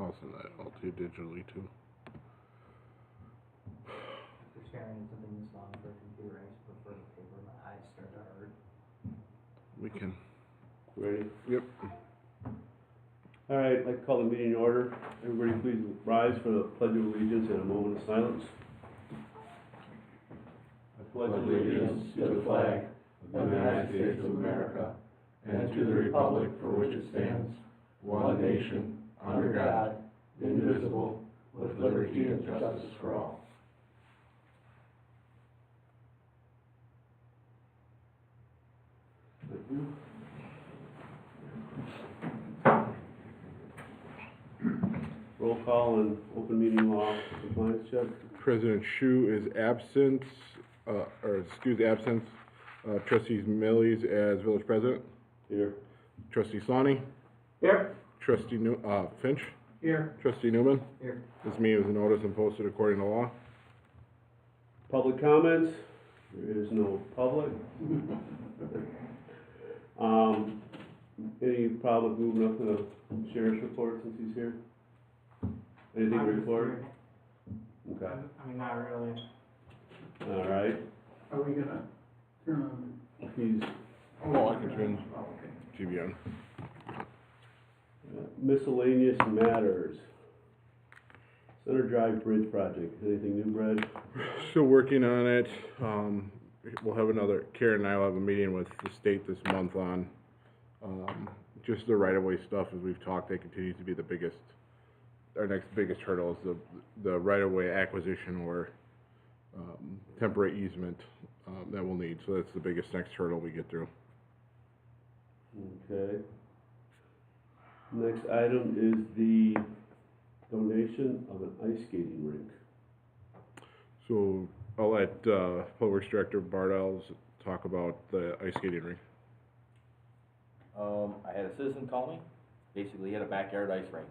I'll send that all to you digitally too. After sharing something this long for a computer, I prefer paper. My eyes start to hurt. We can. Ready? Yep. All right, I'd like to call the meeting to order. Everybody please rise for the Pledge of Allegiance and a moment of silence. I pledge allegiance to the flag of the United States of America and to the republic for which it stands, one nation, under God, indivisible, with liberty and justice for all. Thank you. Roll call and open meeting law compliance check. President Shu is absent, absence. Trustees Millies as village president. Here. Trustee Slaney. Here. Trustee Finch. Here. Trustee Newman. Here. This meeting was noticed and posted according to law. Public comments. There is no public. Any problem with moving up to the sheriff's report since he's here? Anything to report? Okay. I mean, not really. All right. Are we gonna turn on? He's Oh, I can turn Oh, okay. TV on. miscellaneous matters. Center Drive Bridge Project. Anything new, Brad? Still working on it. We'll have Karen and I will have a meeting with the state this month on just the right-of-way stuff. As we've talked, that continues to be our next biggest hurdle is the right-of-way acquisition or temporary easement that we'll need. So that's the biggest next hurdle we get through. Okay. Next item is the donation of an ice skating rink. So I'll let Public Works Director Bartels talk about the ice skating rink. I had a citizen call me. Basically, he had a backyard ice rink.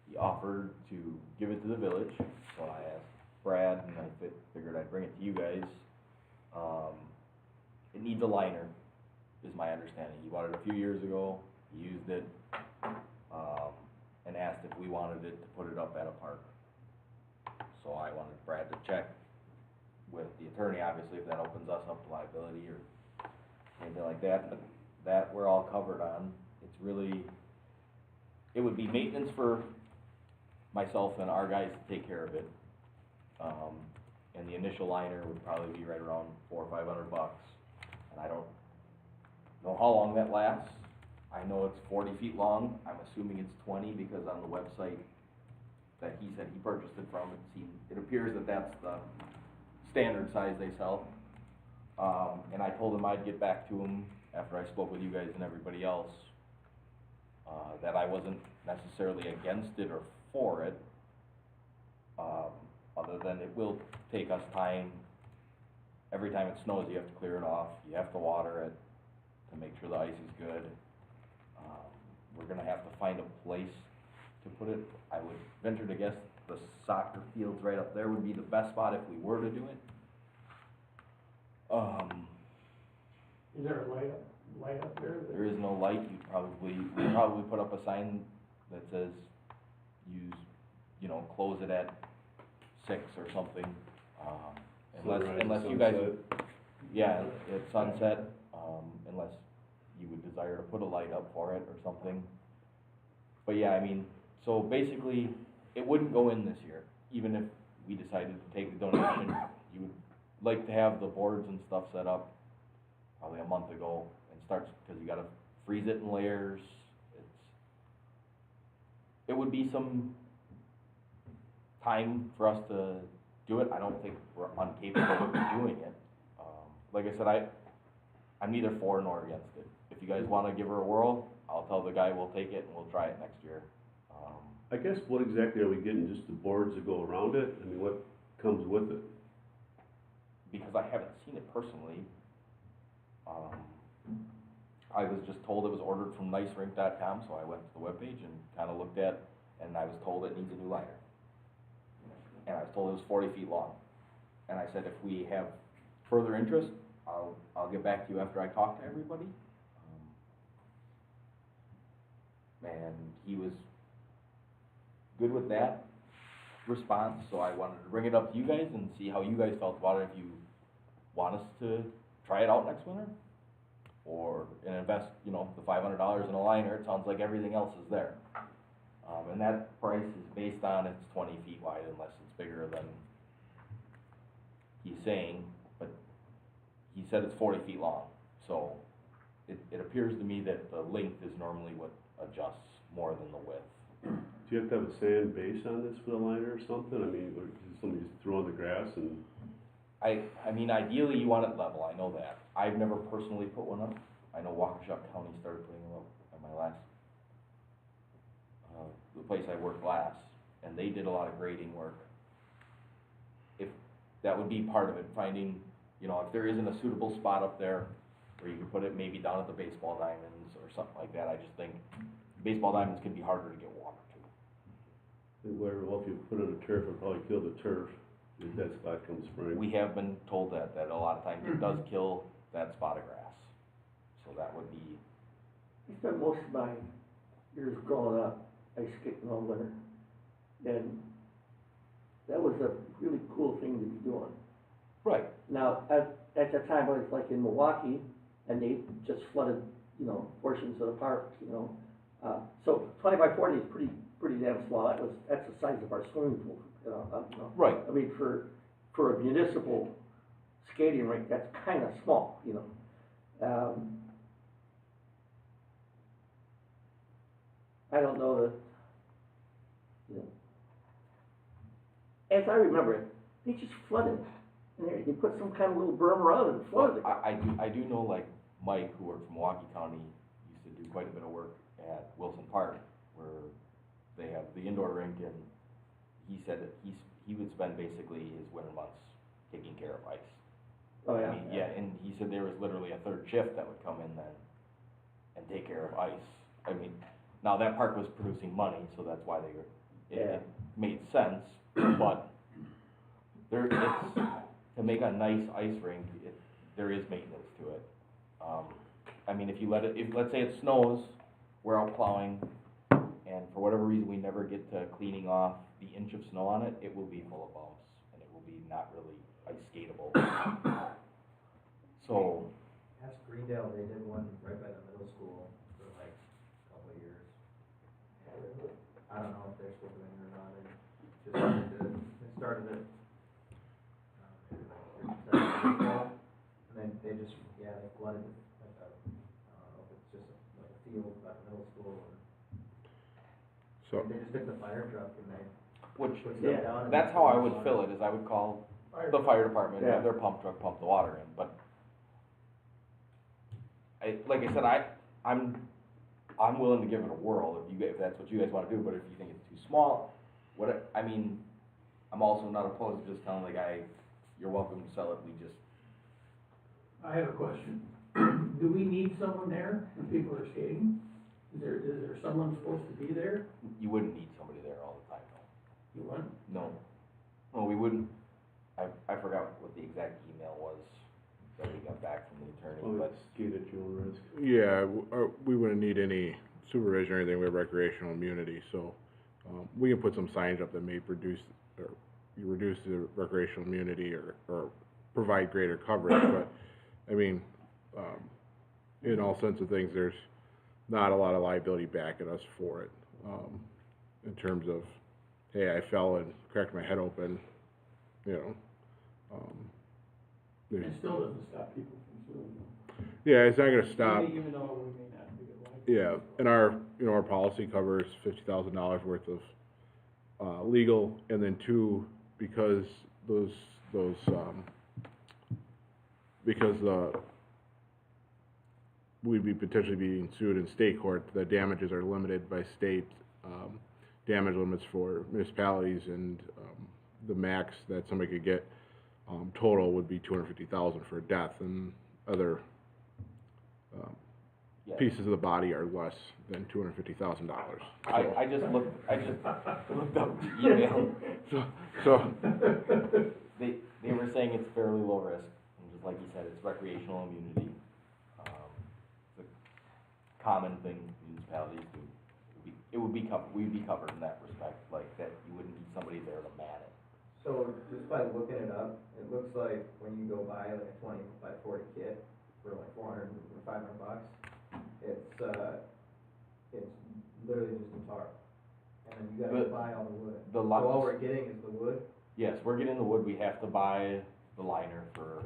He offered to give it to the village, so I asked Brad, and I figured I'd bring it to you guys. It needs a liner, is my understanding. He bought it a few years ago. He used it, and asked if we wanted it to put it up at a park. So I wanted Brad to check with the attorney, obviously, if that opens us up to liability or anything like that. But that we're all covered on. It's really, it would be maintenance for myself and our guys to take care of it. And the initial liner would probably be right around $400 or $500. And I don't know how long that lasts. I know it's 40 feet long. I'm assuming it's 20 because on the website that he said he purchased it from, it appears that that's the standard size they sell. And I told him I'd get back to him after I spoke with you guys and everybody else, that I wasn't necessarily against it or for it, other than it will take us time. Every time it snows, you have to clear it off, you have to water it to make sure the ice is good. We're gonna have to find a place to put it. I would venture to guess the soccer fields right up there would be the best spot if we were to do it. Is there a light up there? There is no light. We'd probably put up a sign that says close it at 6 or something. Unless you guys, yeah, at sunset, unless you would desire to put a light up for it or something. But yeah, I mean, so basically, it wouldn't go in this year, even if we decided to take the donation. You would like to have the boards and stuff set up probably a month ago and start, because you gotta freeze it in layers. It would be some time for us to do it. I don't think we're incapable of doing it. Like I said, I'm neither for nor against it. If you guys want to give her a whirl, I'll tell the guy we'll take it and we'll try it next year. I guess what exactly are we getting? Just the boards that go around it? I mean, what comes with it? Because I haven't seen it personally. I was just told it was ordered from nicerink.com, so I went to the webpage and kind of looked at, and I was told it needs a new liner. And I was told it was 40 feet long. And I said, if we have further interest, I'll get back to you after I talk to everybody. And he was good with that response, so I wanted to bring it up to you guys and see how you guys felt about it, if you want us to try it out next winter, or, and invest, you know, the $500 in a liner. It sounds like everything else is there. And that price is based on it's 20 feet wide unless it's bigger than he's saying, but he said it's 40 feet long, so it appears to me that the length is normally what adjusts more than the width. Do you have to have a sand base on this for the liner or something? I mean, or is somebody just throw on the grass and? I mean, ideally you want it level, I know that. I've never personally put one up. I know Waukesha County started putting them up at my last, the place I worked last, and they did a lot of grading work. If, that would be part of it, finding, you know, if there isn't a suitable spot up there where you can put it maybe down at the baseball diamonds or something like that. I just think baseball diamonds can be harder to get water to. Well, if you put it on a turf, it'll probably kill the turf if that spot comes spring. We have been told that a lot of times it does kill that spot of grass. So that would be, I spent most of my years growing up ice skating all winter, and that was a really cool thing to be doing. right, Now, at that time, I was like in Milwaukee, and they just flooded, you know, portions of the park, you know. So 20 by 40 is pretty damn small. That's the size of our swimming pool, you know. right. I mean, for a municipal skating rink, that's kind of small, you know. I don't know that, you know. As I remember it, they just flooded. And they put some kind of little berm around it and flooded it. I do know, like, Mike, who worked from Milwaukee County, used to do quite a bit of work at Wilson Park, where they have the indoor rink, and he said that he would spend basically his winter months taking care of ice. Oh, yeah. I mean, yeah, and he said there was literally a third shift that would come in then and take care of ice. I mean, now that park was producing money, so that's why it made sense, but to make a nice ice rink, there is maintenance to it. I mean, if let's say it snows, we're out plowing, and for whatever reason we never get to cleaning off the inch of snow on it, it will be full of bumps, and it will be not really ice skatable. So, Ask Greendale, they did one right by the middle school for like a couple of years. I don't know if they're still doing it or not, they started it, maybe like 6 or 7 years ago, and then they just, they flooded it, like I don't know if it's just like a field by the middle school, or So, they just took the fire truck and they which, put stuff down. and that's they how I poured would water. fill it, is I would call the fire department, have their pump truck pump the water in, but like I said, I'm willing to give it a whirl if that's what you guys wanna do, but if you think it's too small, I mean, I'm also not opposed to just telling the guy, you're welcome to sell it, we just, I have a question. Do we need someone there when people are skating? Is there someone supposed to be there? you wouldn't need somebody there all the time, You want? no. No, we wouldn't, I forgot what the exact email was that we got back from the attorney, Well, but, skate at your own risk. yeah, we wouldn't need any supervision or anything, we have recreational immunity, so, we can put some signs up that may reduce the recreational immunity or provide greater coverage, but, I mean, in all sense of things, there's not a lot of liability backing us for it, in terms of, hey, I fell and cracked my head open, you know, there's, It still doesn't stop people from suing. yeah, it's not gonna stop. Even though we may not be liable. Yeah, and our policy covers $50,000 worth of, legal, and then 2, because we'd be potentially being sued in state court, the damages are limited by state, damage limits for municipalities, and, the max that somebody could get, total would be $250,000 for death, and other, yeah. pieces of the body are less than $250,000. I just looked up the email, So, they were saying it's fairly low risk, and just like you said, it's recreational immunity. It's a common thing municipalities do. it would be covered, we'd be covered in that respect, like that you wouldn't need somebody there to man it. So just by looking it up, it looks like when you go buy like a 20x40 kit for like 400 or 500 bucks, it's literally just a tarp. And then you gotta But buy all the wood. the So lots- all we're getting is the wood? Yes, we're getting the wood, we have to buy the liner for,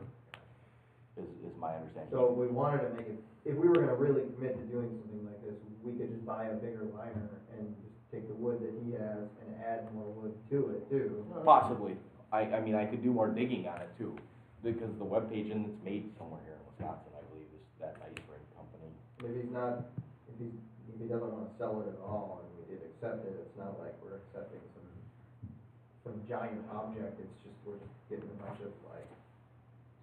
is my understanding. So if we wanted to make it, if we were gonna really commit to doing something like this, we could just buy a bigger liner and just take the wood that he has and add more wood to it too. Possibly, I mean, I could do more digging on it too, because the webpage, and it's made somewhere here in Wisconsin, I believe, is that ice rink company. If he's not, if he doesn't wanna sell it at all and we did accept it, it's not like we're accepting some giant object, it's just, we're just getting a bunch of like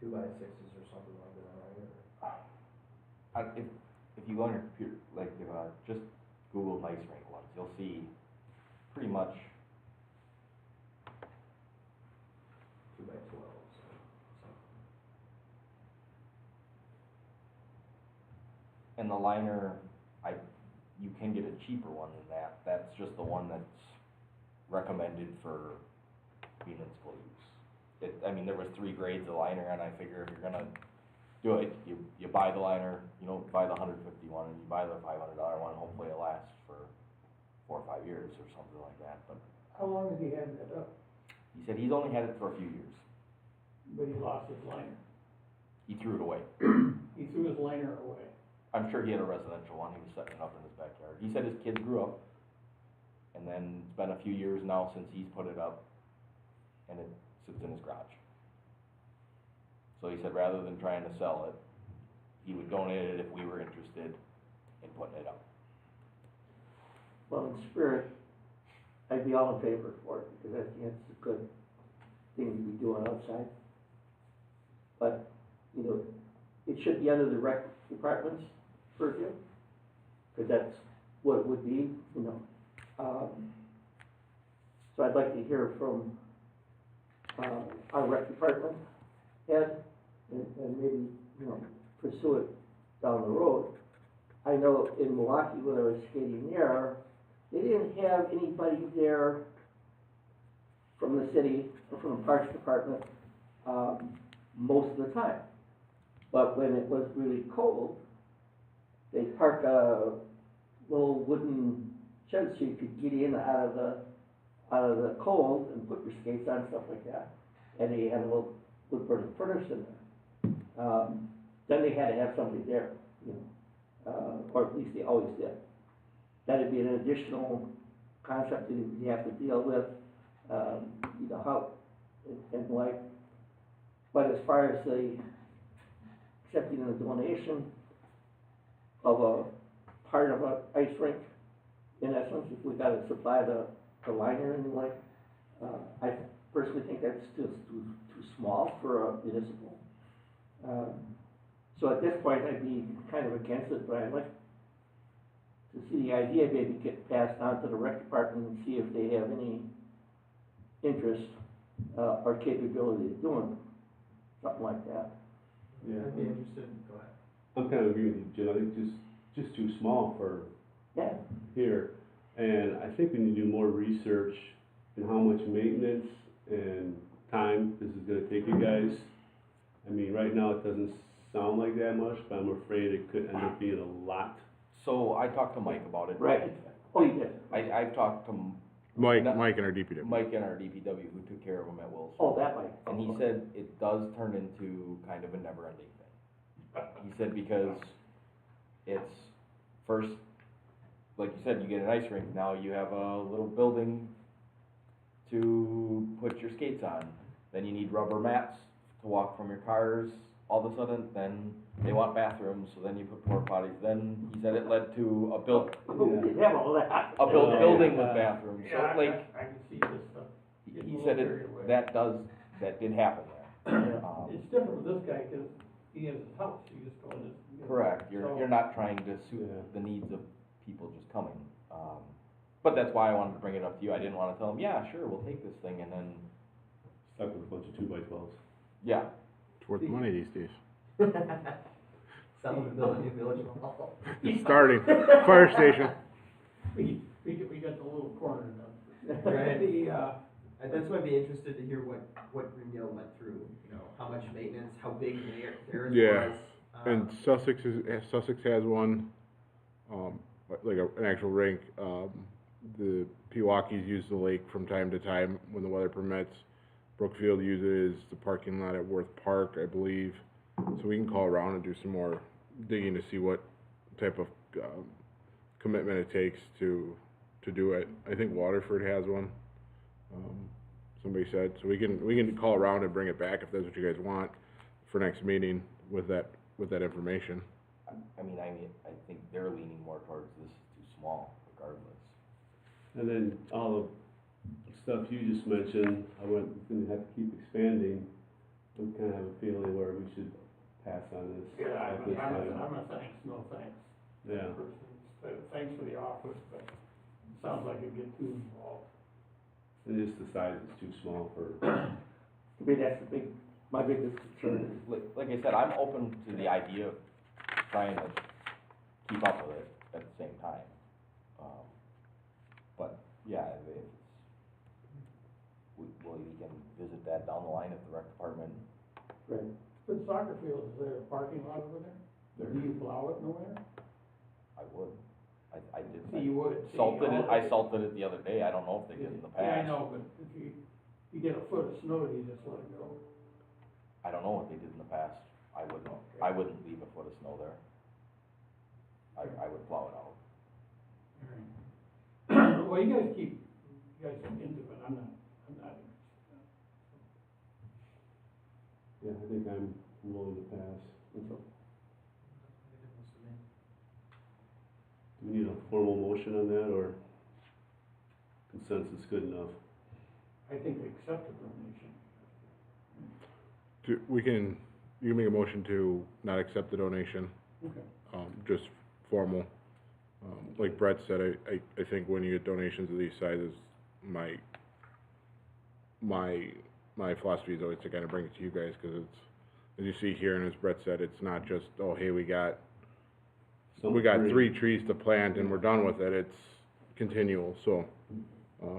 2x6s or something like that, right? If you go on your computer, like, just Google ice rink ones, you'll see pretty much, 2x12s. and the liner, you can get a cheaper one than that, that's just the one that's recommended for municipal use. I mean, there was 3 grades of liner, and I figure if you're gonna do it, you buy the liner, you don't buy the $150 one, and you buy the $500 one, hopefully it lasts for 4 or 5 years or something like that, but How long has he had that up? he said he's only had it for a few years. But he lost his liner. He threw it away. He threw his liner away. I'm sure he had a residential one, he was setting it up in his backyard. He said his kids grew up, and then it's been a few years now since he's put it up, and it sits in his garage. So he said rather than trying to sell it, he would donate it if we were interested in putting it up. Well, in spirit, I'd be all in favor for it, because I think it's a good thing to be doing outside. But, you know, it should be under the rec department's purview, because that's what it would be, you know. So I'd like to hear from, our rec department head, and maybe, you know, pursue it down the road. I know in Milwaukee, when I was skating there, they didn't have anybody there from the city or from the parks department, most of the time. But when it was really cold, they parked a little wooden shed so you could get in out of the cold and put your skates on, stuff like that. And they had a little wood burning furnace in there. Then they had to have somebody there, you know, or at least they always did. That'd be an additional concept that you have to deal with, you know, how, and like, but as far as the accepting a donation of a part of a ice rink, in essence, if we gotta supply the liner and like, I personally think that's just too small for a municipal. So at this point, I'd be kind of against it, but I'd like to see the idea maybe get passed on to the rec department and see if they have any interest, or capability of doing something like that. Yeah. I'd be interested, go ahead. I'm kind of agreeing with you, Jim, I think just too small for Yeah, here. And I think we need to do more research in how much maintenance and time this is gonna take you guys. I mean, right now it doesn't sound like that much, but I'm afraid it could end up being a lot. So I talked to Mike about it. right. Oh, you did? I've talked to Mike No. and our DPW. Mike in our DPW who took care of him at Wilson. Oh, that way. And he said it does turn into kind of a never-ending thing. He said because it's first, like you said, you get an ice rink, now you have a little building to put your skates on. Then you need rubber mats to walk from your cars. All of a sudden, then they want bathrooms, so then you put porta potties. Then he said it led to a built, We didn't have all that. building with bathrooms. So like, I can see this stuff. he said that did happen there. It's different with this guy, cause he has his house, you just go in this. you know, Correct, so- you're not trying to suit Yeah. the needs of people just coming. But that's why I wanted to bring it up to you, I didn't wanna tell them, yeah, sure, we'll take this thing, and then, Stuck with a bunch of 2x12s. yeah. It's worth money these days. Someone built a new village hall. It's starting. Fire station. We could Right. The, That's why I'd be interested to hear what Greenville went through, you know, how much maintenance, how big theirs Yeah. was. And Sussex has one, like an actual rink. The Pewaukees use the lake from time to time when the weather permits. Brookfield uses the parking lot at Worth Park, I believe. So we can call around and do some more digging to see what type of commitment it takes to do it. I think Waterford has one. Somebody said, so we can call around and bring it back if that's what you guys want for next meeting with that information. I mean, I think they're leaning more towards this is too small regardless. And then all the stuff you just mentioned, gonna have to keep expanding. We kind of have a feeling where we should pass on this yeah, at this time. I'm a thanks, no thanks. Yeah. Person. Thanks for the offer, but it sounds like it'd get too involved. And just the size is too small for, To me, that's my biggest concern. Like I said, I'm open to the idea of trying to keep up with it at the same time. But, yeah, if it's, we can visit that down the line if the rec department, Right. But soccer field, is there a parking lot over there? Do you plow it nowhere? I would. I did. See, you would. See, Salted it, I all- salted it the other day, I don't know if they did in the past. Yeah, I know, but if you get a foot of snow, do you just let it go? I don't know what they did in the past, I wouldn't leave a foot of snow there. I would plow it out. Alright. Well, you guys look into it, I'm not interested. yeah, I think I'm willing to pass. Do we need a formal motion on that, or consensus good enough? I think they accept the donation. You can make a motion to not accept the donation, Okay. just formal. Like Brett said, I think when you get donations of these sizes, my philosophy is always to kind of bring it to you guys, because it's, as you see here, and as Brett said, it's not just, oh, hey, we got three trees to plant and we're done with it, it's continual, so.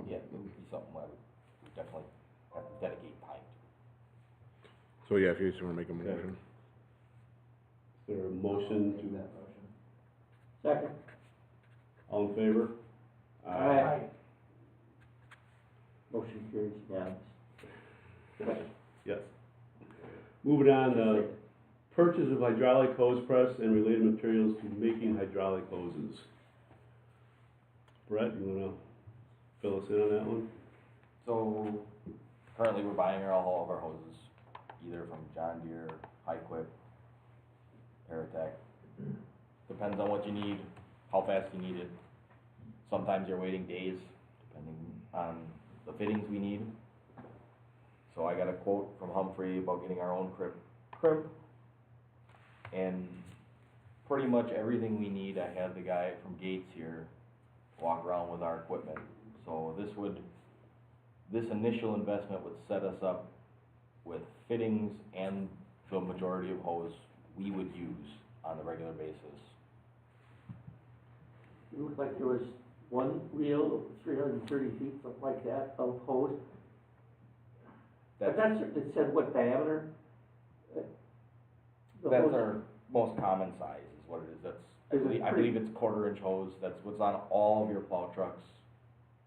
Yeah, it would be something I would definitely have to dedicate time to. So yeah, if you just wanna make a Okay. motion. Is there a motion Make to, that motion. Second. all in favor? Aye. Motion carries unanimous. Yes. Moving on, purchase of hydraulic hose press and related materials to making hydraulic hoses. Brett, you wanna fill us in on that one? So, currently we're buying all of our hoses, either from John Deere, Hi-Quip, Paratech. Depends on what you need, how fast you need it. Sometimes you're waiting days, depending on the fittings we need. So I got a quote from Humphrey about getting our own crimp. And pretty much everything we need, I had the guy from Gates here walk around with our equipment. So this initial investment would set us up with fittings and the majority of hose we would use on a regular basis. It looked like there was one reel, 330 feet, something like that, of hose. But it said what diameter? The That's hose- our most common size is what it is. I Is it believe pretty- it's 1/4 inch hose. That's what's on all of your plow trucks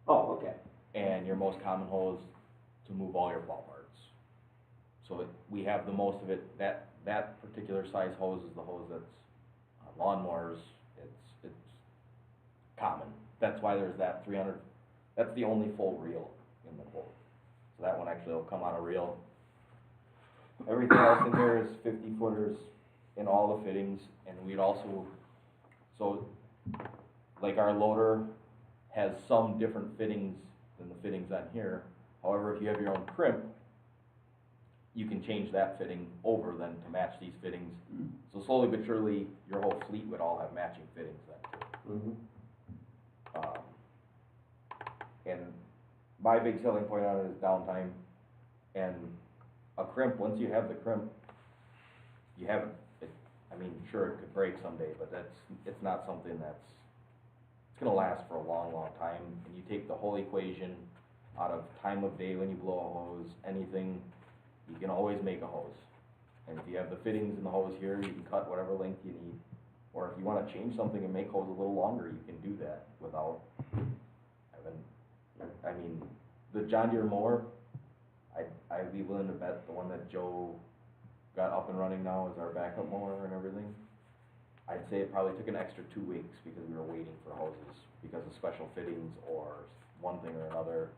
Oh, okay. and your most common hose to move all your plow parts. So we have the most of it. That particular size hose is the hose that's on lawnmowers. It's common. That's why there's that 300. That's the only full reel in the quote. So that one actually will come on a reel. Everything else in there is 50-footers in all the fittings, and we'd also, so, like our loader has some different fittings than the fittings on here. However, if you have your own crimp, you can change that fitting over then to match these fittings. So slowly but surely, your whole fleet would all have matching fittings then too. Mm-hmm. And my big selling point on it is downtime, and a crimp, once you have the crimp, you have it, I mean, sure, it could break someday, but it's not something it's gonna last for a long, long time, and you take the whole equation out of time of day when you blow a hose, anything, you can always make a hose. And if you have the fittings in the hose here, you can cut whatever length you need. Or if you wanna change something and make hose a little longer, you can do that without having, I mean, the John Deere mower, I'd be willing to bet the one that Joe got up and running now is our backup mower and everything. I'd say it probably took an extra 2 weeks because we were waiting for hoses because of special fittings or one thing or another.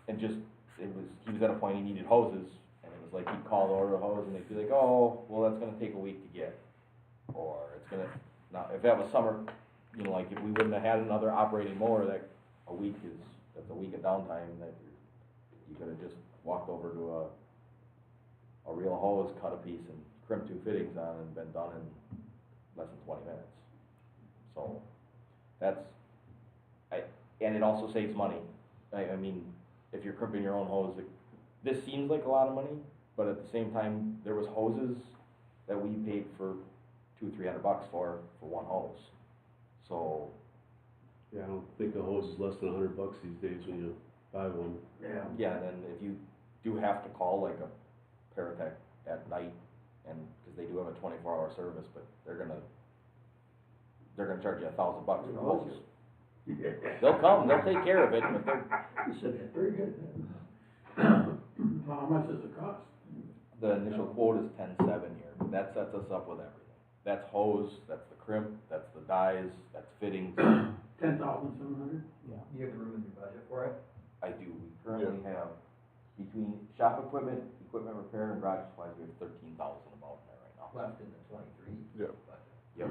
And just, he was at a point he needed hoses, and it was like he'd call to order a hose and they'd be like, oh, well, that's gonna take a week to get. Or it's gonna, now, if that was summer, you know, like if we wouldn't have had another operating mower, that's a week of downtime that you could have just walked over to a real hose, cut a piece and crimped 2 fittings on and been done in less than 20 minutes. So, and it also saves money. I mean, if you're crimping your own hose, this seems like a lot of money, but at the same time, there was hoses that we paid for $200-300 for one hose. So, Yeah, I don't think a hose is less than $100 these days when you buy one. Yeah. yeah, and then if you do have to call like a Paratech at night, and, cause they do have a 24-hour service, but they're gonna charge you $1,000 for a hose. They'll come, they'll take care of it, but they're, You said that. Very good. How much does it cost? the initial quote is 10.7 here, but that sets us up with everything. That's hose, that's the crimp, that's the dyes, that's fittings. 10,700? Do you have the room in your budget for it? I do, we currently have, between shop equipment, equipment repair, and garage supplies, we have 13,000 about in there right now. Left in the 23 Yeah. budget. Yep.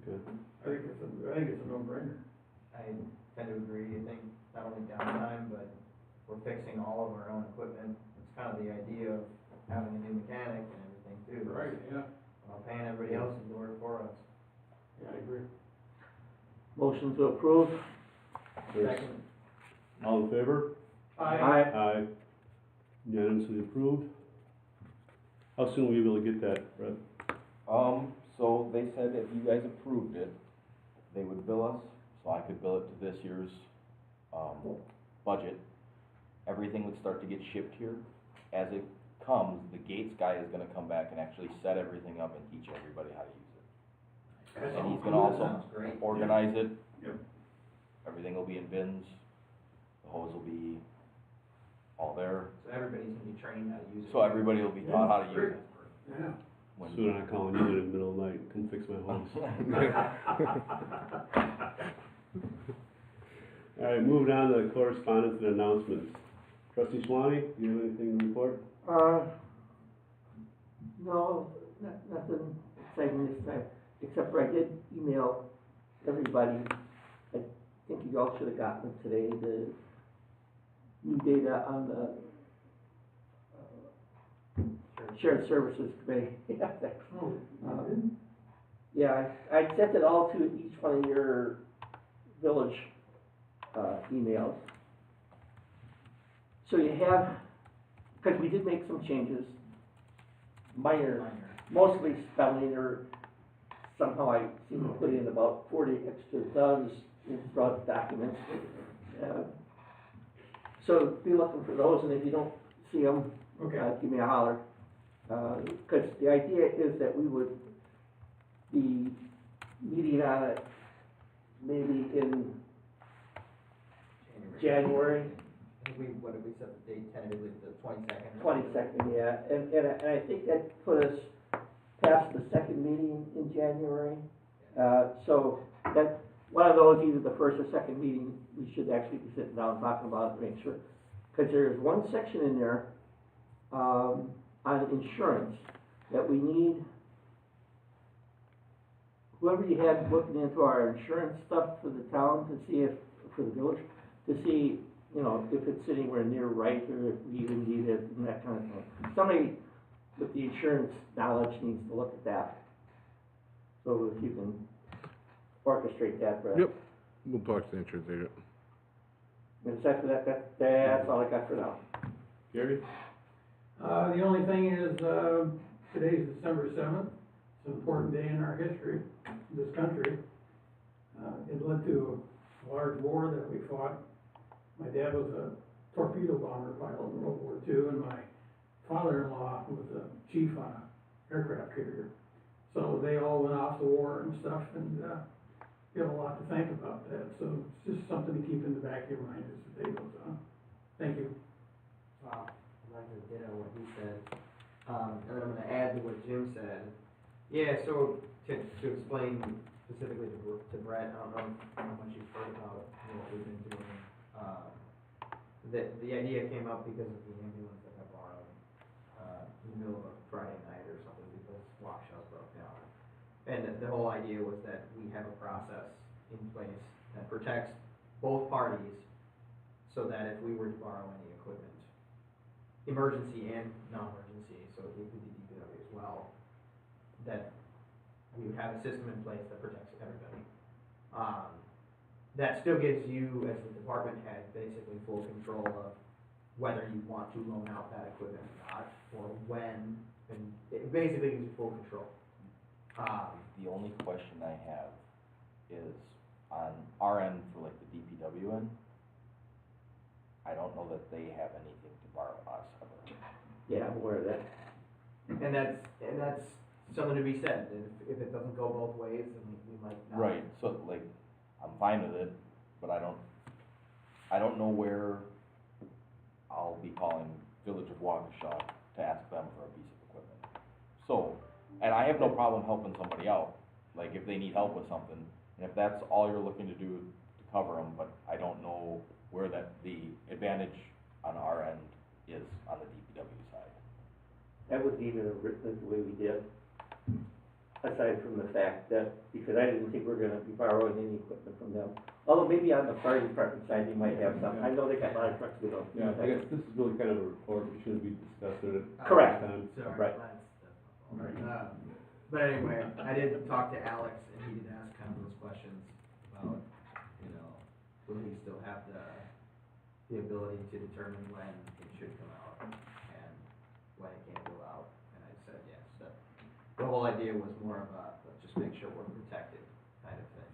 Okay. Okay. I think it's a no-brainer. I tend to agree. I think not only downtime, but we're fixing all of our own equipment. It's kind of the idea of having a new mechanic and everything too. Yeah. While paying everybody else to do it for us. Yeah, I agree. Motion to approve? There's- Second. All in favor? Aye. Aye. Unanimously approved. How soon will we be able to get that, Brett? So they said if you guys approved it, they would bill us, so I could bill it to this year's, budget. Everything would start to get shipped here. As it comes, the Gates guy is gonna come back and actually set everything up and teach everybody how to use it. And he's gonna also Sounds great. organize it. Yep. Everything will be in bins, the hose will be all there, So everybody's gonna be trained how to use it. so everybody will be taught how to use it. Yeah. When- Soon I'm calling you in the middle of the night, come fix my hose. All right, moving on to correspondence and announcements. Trustee Swanee, do you have anything to report? No, nothing exciting this time, except for I did email everybody, I think you all should have gotten it today, the new data on the Shared Services Committee. Yeah, thanks. Oh, you did? Yeah, I sent it all to each one of your village, emails. So you have, because we did make some changes, minor, mostly spelling, or somehow I seem to put in about 40 extra does throughout the documents. So be looking for those, and if you don't see them, Okay. give me a holler. Because the idea is that we would be meeting on it maybe in January. I think what did we set the date tentatively, the 22nd? 22nd, yeah, and I think that put us past the second meeting in January. So that, one of those, either the first or second meeting, we should actually be sitting down and talking about it, make sure. Because there's one section in there, on insurance, that we need, whoever you had looking into our insurance stuff for the town to see if, for the village, to see, you know, if it's anywhere near right, or if we even need it, and that kind of thing. Somebody with the insurance knowledge needs to look at that. So if you can orchestrate that, Brett. Yep, we'll talk to the insurance agent. And aside from that, that's all I got for now. Gary? The only thing is, today's December 7th. It's an important day in our history, this country. It led to a large war that we fought My dad was a torpedo bomber pilot in World War II, and my father-in-law was a chief on an aircraft carrier. So they all went off to war and stuff, and, you have a lot to think about that, so it's just something to keep in the back of your mind as the day goes on. Thank you. I'd like to ditto what he said, and then I'm gonna add to what Jim said. Yeah, so to explain specifically to Brett, I don't know how much you've heard about what we've been doing. The idea came up because of the ambulance that got borrowed, in the middle of a Friday night or something because washout broke down. And the whole idea was that we have a process in place that protects both parties so that if we were to borrow any equipment, emergency and non-emergency, so it could be DPW as well, that we would have a system in place that protects everybody. That still gives you, as the department head, basically full control of whether you want to loan out that equipment or not, or when, and it basically gives you full control. The only question I have is on our end for like the DPW end, I don't know that they have anything to borrow us ever. Yeah, I'm aware of that. And that's something to be said, and if it doesn't go both ways, then we might not. Right, so like, I'm fine with it, but I don't know where I'll be calling Village of Waukesha to ask them for a piece of equipment. So, and I have no problem helping somebody out, like if they need help with something, and if that's all you're looking to do to cover them, but I don't know where the advantage on our end is on the DPW side. That was even written the way we did, aside from the fact that, because I didn't think we were gonna be borrowing any equipment from them. Although maybe on the fire department side, they might have some, I know they got a lot of trucks we don't. Yeah, I guess this is really kind of a report, we shouldn't be discussing it. Correct. this time. Sorry, Right. that's my fault. But anyway, I did talk to Alex, and he did ask kind of those questions about, will he still have the ability to determine when it should come out and when it can't go out, and I said yes. The whole idea was more of a, let's just make sure we're protected kind of thing.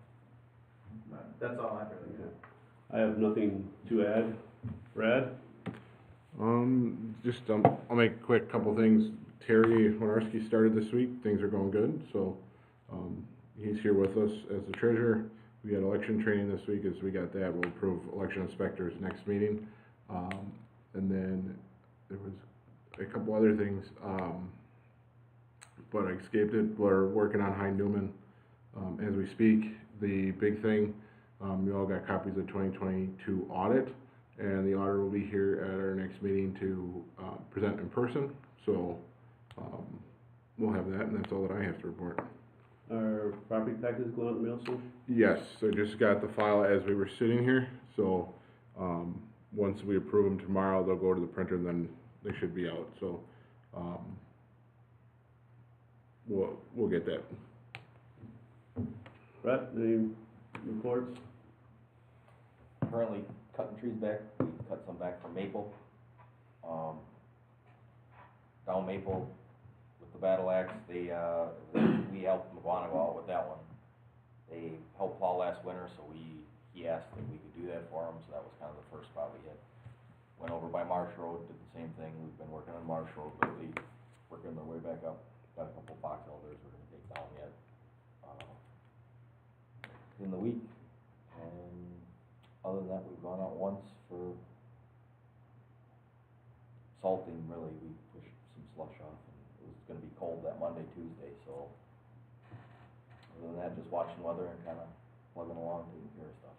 But that's all I really got. I have nothing to add. Brad? I'll make a quick couple things. Terry Winarski started this week, things are going good, so, he's here with us as the treasurer. We had election training this week, as we got that, we'll approve election inspectors next meeting. And then there was a couple other things, but I escaped it. We're working on High Newman, as we speak. The big thing, you all got copies of 2022 audit, and the auditor will be here at our next meeting to, present in person, so, we'll have that, and that's all that I have to report. Are property taxes going out in the mail soon? Yes, I just got the file as we were sitting here, so, once we approve them tomorrow, they'll go to the printer, and then they should be out, so, we'll get that. Brett, any reports? Currently cutting trees back, we cut some back from maple. Down maple with the battle axe, we helped McGuanago out with that one. They helped plow last winter, so he asked if we could do that for him, so that was kind of the first spot we hit. Went over by Marsh Road, did the same thing, we've been working on Marsh Road lately, working their way back up. Got a couple box elders we're gonna take down yet, in the week. And other than that, we've gone out once for salting, really, we pushed some slush off, and it was gonna be cold that Monday, Tuesday, so. Other than that, just watching weather and kinda plugging along, taking care of stuff,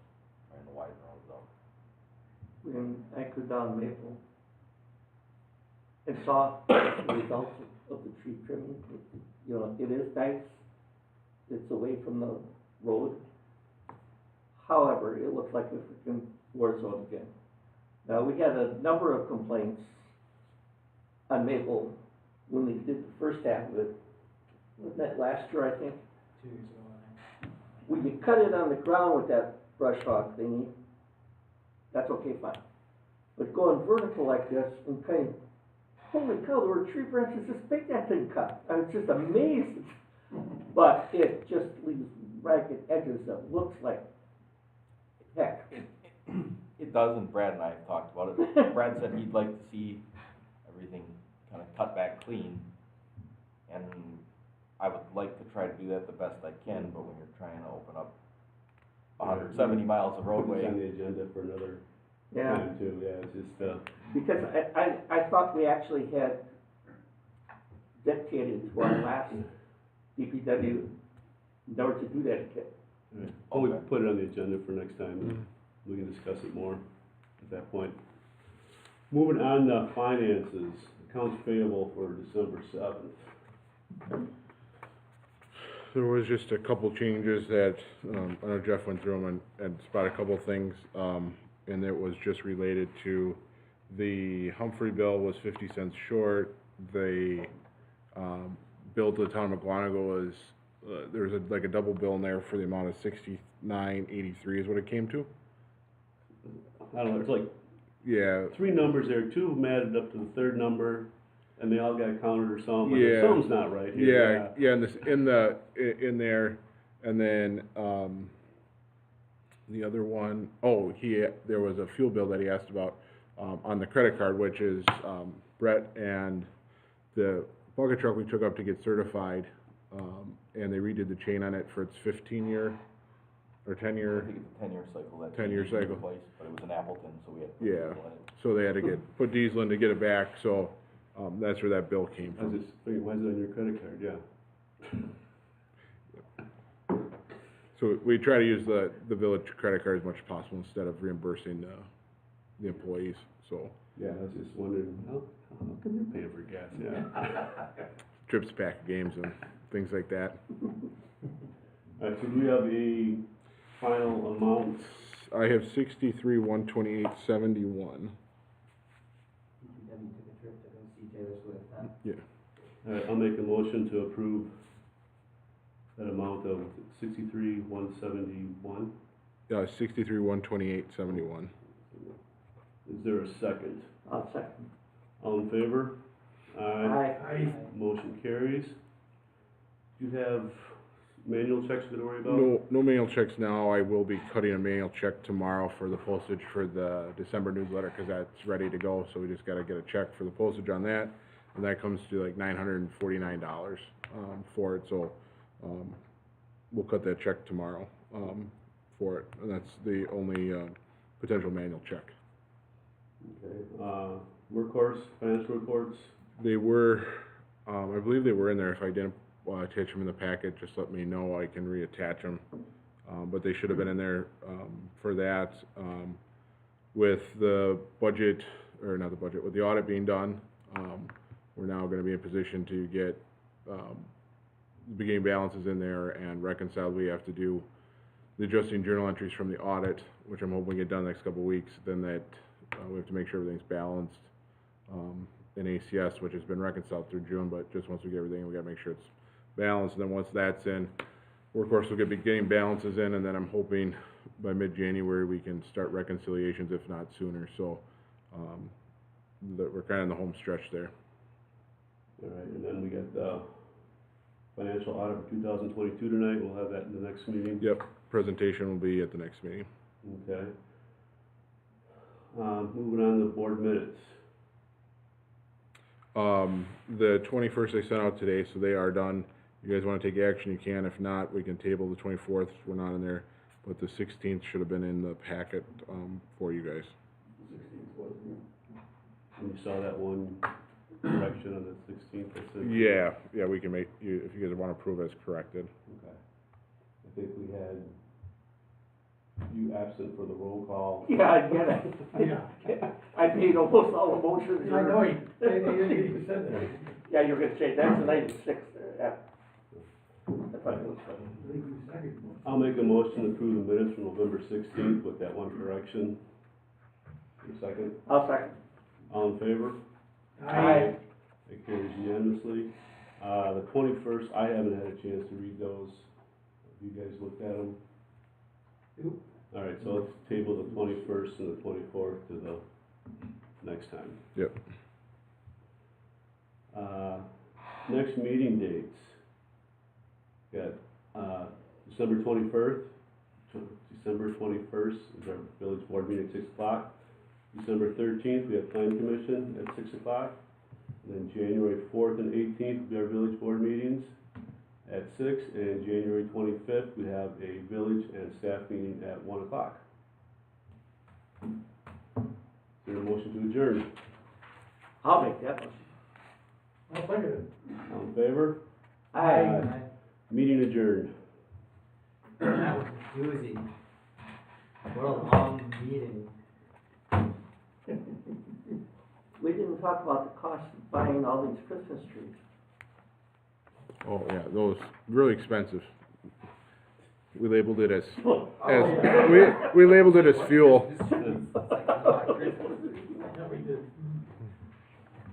trying to widen roads out. When I could down Maple and saw the results of the tree trimming, it is nice, it's away from the road. However, it looks like a freaking war zone again. Now, we had a number of complaints on Maple when we did the first half of it. Wasn't that last year, I think? 2 years ago, I think. When you cut it on the ground with that brush hog thingy, that's okay, fine. But going vertical like this and cutting, holy cow, there were tree branches this big that thing cut. I was just amazed. But it just leaves ragged edges that looks like heck. It does, and Brad and I have talked about it. Brad said he'd like to see everything kind of cut back clean, and I would like to try to do that the best I can, but when you're trying to open up 170 miles of It's roadway, on the agenda for another Yeah, time too, yeah, it's just, because I thought we actually had dictated to our last DPW never to do that again. oh, we Okay. put it on the agenda for next time, and we can discuss it more at that point. Moving on to finances, accounts payable for December 7th. There was just a couple changes that, I know Jeff went through them and spotted a couple things, and it was just related to the Humphrey bill was 50 cents short. The, bill to the town of McGuanago was, there was like a double bill in there for the amount of $69.83 is what it came to. I don't know, it's like Yeah, 3 numbers there, 2 of them added up to the 3rd number, and they all got counted or something, Yeah. something's not right here. yeah, in there, and then, the other one, there was a fuel bill that he asked about, on the credit card, which is, Brett and the bucket truck we took up to get certified, and they redid the chain on it for its 15-year, or I 10-year, think it's a 10-year cycle that. 10-year needed to be cycle. replaced, but it was an Appleton, so we had to put Yeah. diesel in it. so they had to put diesel in to get it back, so, that's where that bill came I was from. just thinking, why is it on your credit card, yeah. So we try to use the village credit card as much as possible instead of reimbursing, the employees, so. Yeah, I was just wondering, how come you're paying for gas, yeah. Trips, pack games, and things like that. Alright, so do we have a final amount? I have 63,128.71. DPW took a trip to go see Taylor Swift, huh? Alright, I'll make a motion to approve that amount of 63,171. 63,128.71. Is there a second? I'll second. All in favor? Aye. Motion carries. Do you have manual checks to worry about? No manual checks now. I will be cutting a manual check tomorrow for the postage for the December newsletter, because that's ready to go, so we just gotta get a check for the postage on that, and that comes to like $949, for it, so, we'll cut that check tomorrow, for it, and that's the only, potential manual check. Okay, workhorse, financial reports, They were, I believe they were in there. If I didn't attach them in the packet, just let me know. I can reattach them. But they should have been in there, for that. With the budget, or not the budget, with the audit being done, we're now gonna be in position to get, beginning balances in there and reconciled. We have to do the adjusting journal entries from the audit, which I'm hoping we get done the next couple of weeks. Then that, we have to make sure everything's balanced, in ACS, which has been reconciled through June, but just once we get everything, we gotta make sure it's balanced, and then once that's in, workforce will get beginning balances in, and then I'm hoping by mid-January, we can start reconciliations, if not sooner, so, that we're kinda in the home stretch there. alright, and then we got the financial audit for 2022 tonight, we'll have that in the next meeting. Yep, presentation will be at the next meeting. Okay. Moving on to board minutes. The 21st I sent out today, so they are done. You guys wanna take action, you can. If not, we can table the 24th, we're not in there. But the 16th should have been in the packet, for you guys. 16th wasn't. And you saw that one correction on the 16th, that's it? Yeah, we can make, if you guys wanna approve as corrected. Okay. I think we had you absent for the roll call. Yeah, I get it. Yeah. I made almost all the motions. I know, you said that. Yeah, you're gonna change, that's the 96th, yeah. I thought it was funny. I think you seconded it. I'll make a motion to approve the minutes from November 16th with that one correction. Your second? I'll second. All in favor? Aye. That carries unanimously. The 21st, I haven't had a chance to read those. Have you guys looked at them? Nope. All right, so let's table the 21st and the 24th to the next time. Yep. Next meeting dates. Got, December 21st, December 21st is our village board meeting at 6 o'clock. December 13th, we have plan commission at 6 o'clock. And then January 4th and 18th will be our village board meetings at 6. And January 25th, we have a village and staff meeting at 1 o'clock. Is there a motion to adjourn? I'll make that motion. I'll second it. All in favor? Aye. Meeting adjourned. That was a doozy. What a long meeting. We didn't talk about the cost of buying all these Christmas trees. Oh, yeah, those, really expensive. We labeled it as, Oh, we labeled it as fuel.